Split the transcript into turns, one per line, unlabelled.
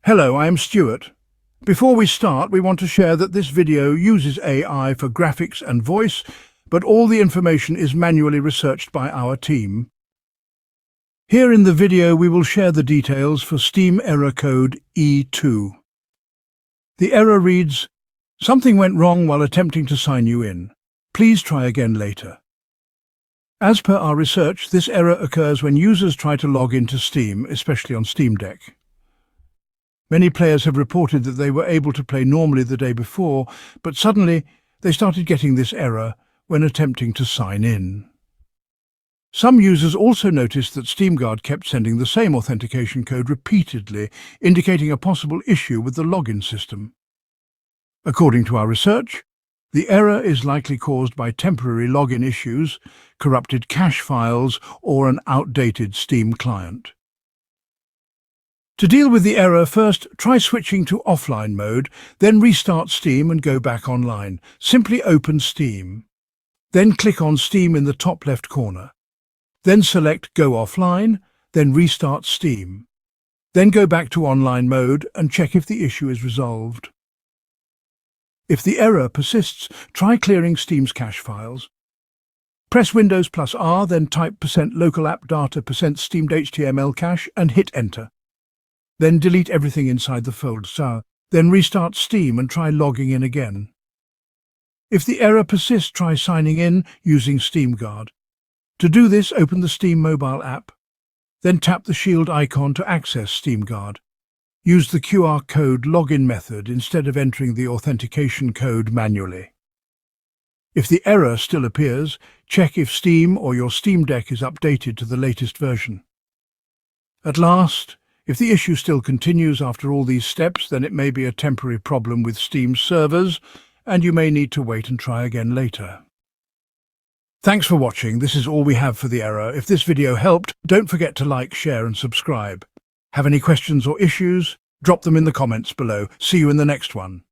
Hello, I am Stuart. Before we start, we want to share that this video uses AI for graphics and voice, but all the information is manually researched by our team. Here in the video, we will share the details for Steam error code E2. The error reads, "Something went wrong while attempting to sign you in. Please try again later." As per our research, this error occurs when users try to log into Steam, especially on Steam Deck. Many players have reported that they were able to play normally the day before, but suddenly they started getting this error when attempting to sign in. Some users also noticed that SteamGuard kept sending the same authentication code repeatedly, indicating a possible issue with the login system. According to our research, the error is likely caused by temporary login issues, corrupted cache files, or an outdated Steam client. To deal with the error, first try switching to offline mode, then restart Steam and go back online. Simply open Steam. Then click on Steam in the top left corner. Then select Go Offline, then restart Steam. Then go back to online mode and check if the issue is resolved. If the error persists, try clearing Steam's cache files. Press Windows plus R, then type %local app data %steamed.html cache and hit Enter. Then delete everything inside the folder. Then restart Steam and try logging in again. If the error persists, try signing in using SteamGuard. To do this, open the Steam mobile app. Then tap the shield icon to access SteamGuard. Use the QR code login method instead of entering the authentication code manually. If the error still appears, check if Steam or your Steam Deck is updated to the latest version. At last, if the issue still continues after all these steps, then it may be a temporary problem with Steam's servers, and you may need to wait and try again later. Thanks for watching. This is all we have for the error. If this video helped, don't forget to like, share and subscribe. Have any questions or issues? Drop them in the comments below. See you in the next one.